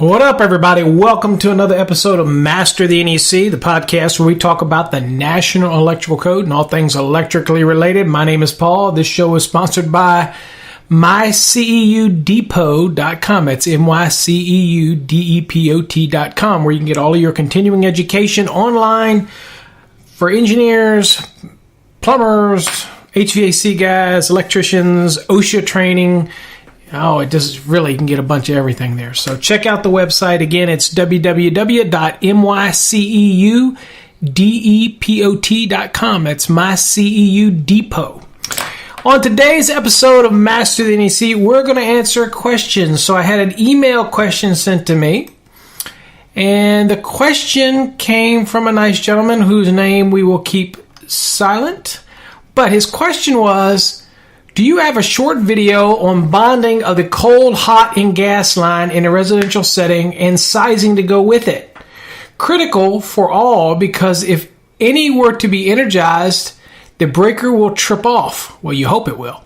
What up, everybody? Welcome to another episode of Master the NEC, the podcast where we talk about the National Electrical Code and all things electrically related. My name is Paul. This show is sponsored by myceudepot.com. That's myceudepot.com, where you can get all of your continuing education online for engineers, plumbers, HVAC guys, electricians, OSHA training. Oh, it just really, you can get a bunch of everything there. So check out the website. Again, it's www.myceudepot.com. That's MyCEU Depot. On today's episode of Master the NEC, we're going to answer questions. So I had an email question sent to me. And the question came from a nice gentleman whose name we will keep silent. But his question was, do you have a short video on bonding of the cold, hot, and gas line in a residential setting and sizing to go with it? Critical for all, because if any were to be energized, the breaker will trip off. Well, you hope it will.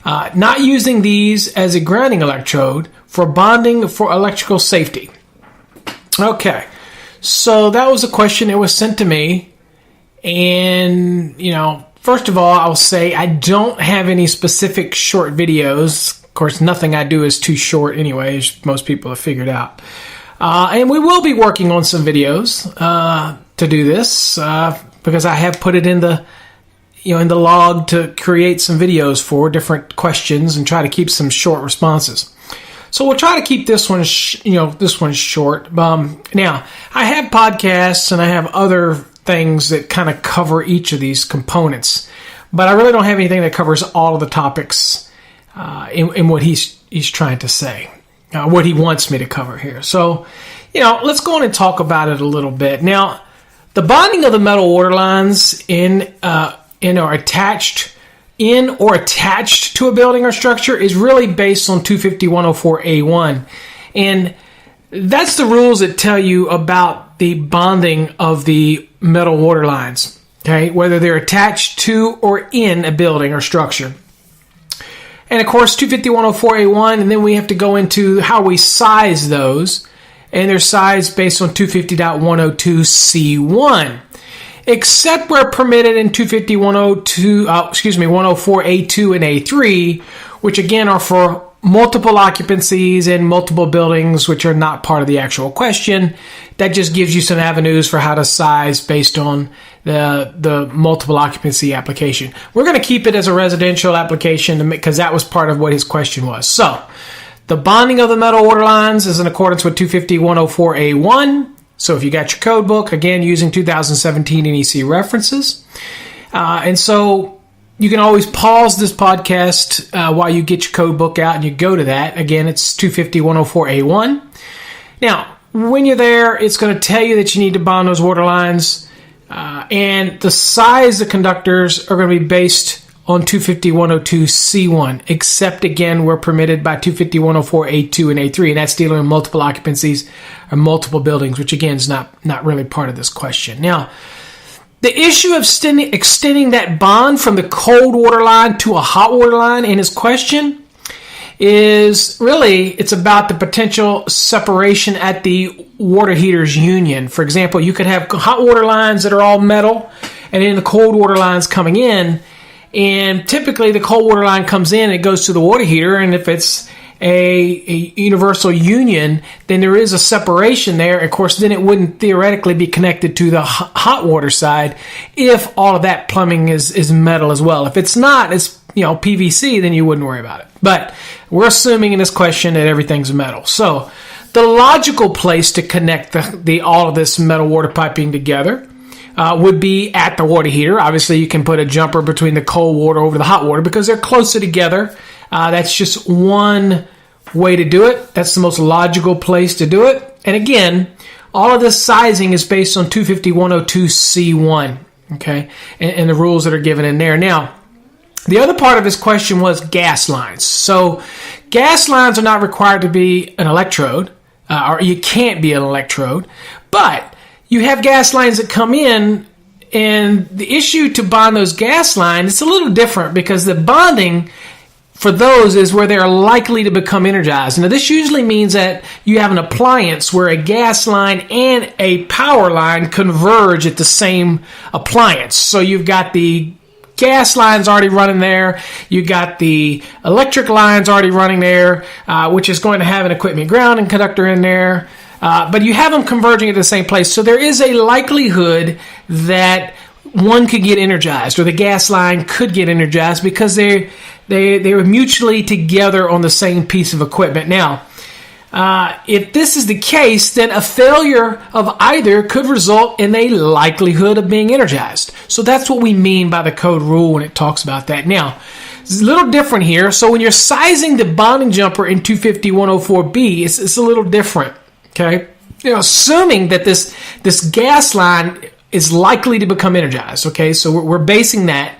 Not using these as a grounding electrode for bonding for electrical safety. Okay, so that was a question that was sent to me. And, first of all, I'll say I don't have any specific short videos. Of course, nothing I do is too short anyway, as most people have figured out. And we will be working on some videos to do this because I have put it in the log to create some videos for different questions and try to keep some short responses. So we'll try to keep this one, this one short. Now, I have podcasts and I have other things that kind of cover each of these components, but I really don't have anything that covers all of the topics in what he's trying to say, what he wants me to cover here. So, let's go on and talk about it a little bit. Now, the bonding of the metal water lines or attached to a building or structure is really based on 250-104A1, and that's the rules that tell you about the bonding of the metal water lines, okay, whether they're attached to or in a building or structure. And of course, 250-104A1, and then we have to go into how we size those, and they're sized based on 250.102C1, except where permitted in 104A2 and A3, which again are for multiple occupancies and multiple buildings, which are not part of the actual question. That just gives you some avenues for how to size based on the multiple occupancy application. We're going to keep it as a residential application because that was part of what his question was. So, the bonding of the metal water lines is in accordance with 250-104A1. So if you got your code book, again, using 2017 NEC references. And so you can always pause this podcast while you get your code book out and you go to that. Again, it's 250-104A1. Now, when you're there, it's going to tell you that you need to bond those water lines. And the size of conductors are going to be based on 250-102C1, except again, we're permitted by 250-104A2 and A3, and that's dealing with multiple occupancies or multiple buildings, which again is not really part of this question. Now, the issue of extending that bond from the cold water line to a hot water line in his question is really, it's about the potential separation at the water heaters union. For example, you could have hot water lines that are all metal, and then the cold water lines coming in. And typically the cold water line comes in and it goes to the water heater, and if it's a universal union, then there is a separation there. Of course, then it wouldn't theoretically be connected to the hot water side if all of that plumbing is metal as well. If it's not, it's PVC, then you wouldn't worry about it. But we're assuming in this question that everything's metal. So the logical place to connect all of this metal water piping together would be at the water heater. Obviously, you can put a jumper between the cold water over the hot water because they're closer together. That's just one way to do it. That's the most logical place to do it. And again, all of this sizing is based on 250-102C1, okay, and the rules that are given in there. Now, the other part of his question was gas lines. So gas lines are not required to be an electrode, or you can't be an electrode, but you have gas lines that come in, and the issue to bond those gas lines, it's a little different because the bonding for those is where they're likely to become energized. Now, this usually means that you have an appliance where a gas line and a power line converge at the same appliance. So you've got the gas lines already running there. You got the electric lines already running there, which is going to have an equipment grounding conductor in there. But you have them converging at the same place. So there is a likelihood that one could get energized, or the gas line could get energized, because they're mutually together on the same piece of equipment. Now, if this is the case, then a failure of either could result in a likelihood of being energized. So that's what we mean by the code rule when it talks about that. Now, it's a little different here. So when you're sizing the bonding jumper in 250-104B, it's a little different. Okay, assuming that this gas line is likely to become energized. Okay, so we're basing that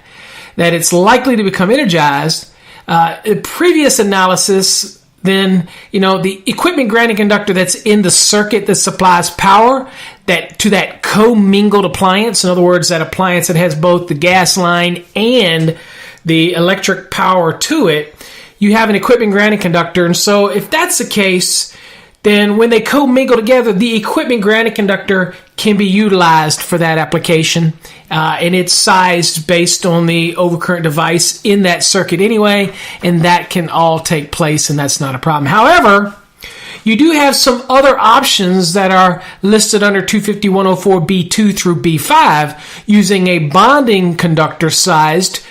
it's likely to become energized. In previous analysis, then the equipment grounding conductor that's in the circuit that supplies power to that commingled appliance. In other words, that appliance that has both the gas line and the electric power to it. You have an equipment grounding conductor, and so if that's the case, then when they commingle together, the equipment grounding conductor can be utilized for that application, and it's sized based on the overcurrent device in that circuit anyway, and that can all take place, and that's not a problem. However, you do have some other options that are listed under 250-104B2 through B5 using a bonding conductor sized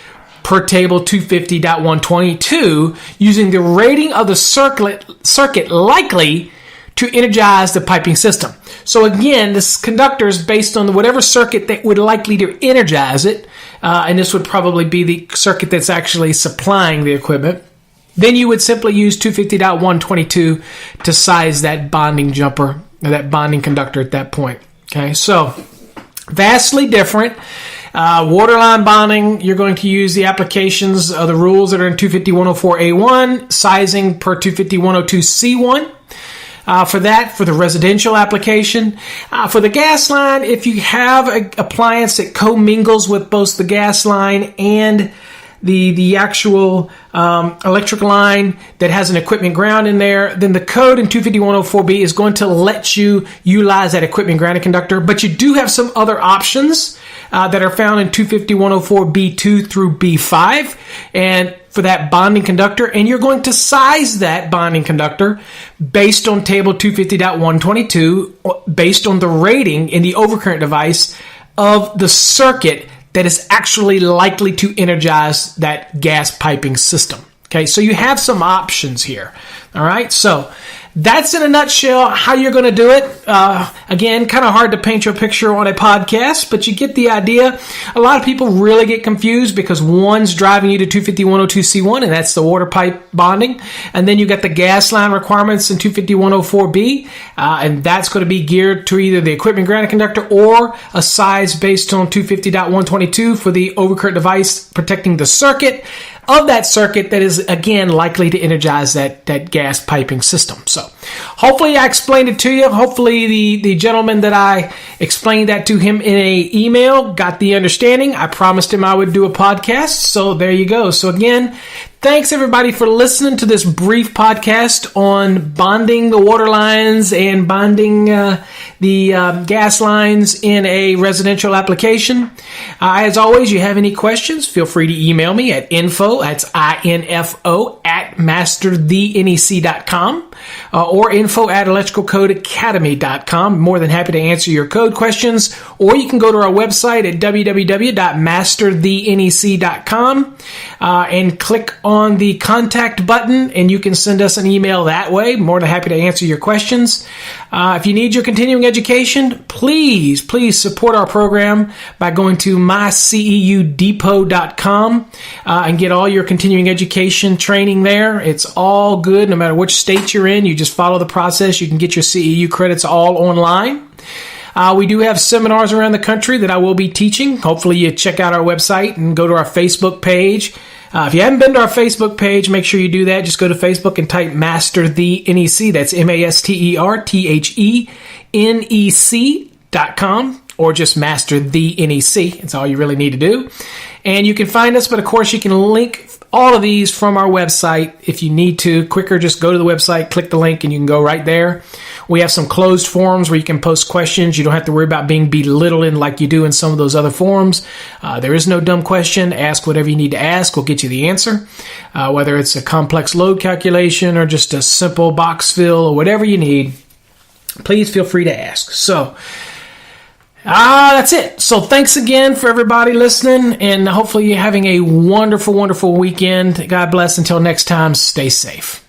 per table 250.122 using the rating of the circuit likely to energize the piping system. So again, this conductor is based on whatever circuit that would likely to energize it, and this would probably be the circuit that's actually supplying the equipment. Then you would simply use 250.122 to size that bonding jumper, or that bonding conductor at that point. Okay, so vastly different. Waterline bonding, you're going to use the applications of the rules that are in 250-104A1, sizing per 250-102C1. For the residential application. For the gas line, if you have an appliance that commingles with both the gas line and the actual electric line that has an equipment ground in there, then the code in 250-104B is going to let you utilize that equipment grounding conductor. But you do have some other options that are found in 250-104B2 through B5, and for that bonding conductor, and you're going to size that bonding conductor based on table 250.122, based on the rating in the overcurrent device of the circuit that is actually likely to energize that gas piping system. Okay, so you have some options here. All right, so that's in a nutshell how you're going to do it. Again, kind of hard to paint your picture on a podcast, but you get the idea. A lot of people really get confused because one's driving you to 250-102C1, and that's the water pipe bonding. And then you got the gas line requirements in 250-104B, and that's going to be geared to either the equipment grounding conductor or a size based on 250.122 for the overcurrent device protecting the circuit of that circuit that is, again, likely to energize that gas piping system. So hopefully I explained it to you. Hopefully the gentleman that I explained that to him in an email got the understanding. I promised him I would do a podcast, so there you go. So again, thanks everybody for listening to this brief podcast on bonding the water lines and bonding the gas lines in a residential application. As always, you have any questions, feel free to email me at info, that's info at masterthenec.com or info at electricalcodeacademy.com. More than happy to answer your code questions, or you can go to our website at www.masterthenec.com and click on the contact button, and you can send us an email that way. More than happy to answer your questions. If you need your continuing education, please support our program by going to myceudepot.com and get all your continuing education training there. It's all good no matter which state you're in. You just follow the process. You can get your CEU credits all online. We do have seminars around the country that I will be teaching. Hopefully you check out our website and go to our Facebook page. If you haven't been to our Facebook page, make sure you do that. Just go to Facebook and type Master the NEC. That's MasterTherNEC.com, or just Master the NEC. That's all you really need to do. And you can find us, but of course you can link all of these from our website. If you need to, quicker, just go to the website, click the link, and you can go right there. We have some closed forums where you can post questions. You don't have to worry about being belittled like you do in some of those other forums. There is no dumb question. Ask whatever you need to ask. We'll get you the answer. Whether it's a complex load calculation or just a simple box fill or whatever you need, please feel free to ask. So, that's it. So thanks again for everybody listening, and hopefully you're having a wonderful, wonderful weekend. God bless. Until next time, stay safe.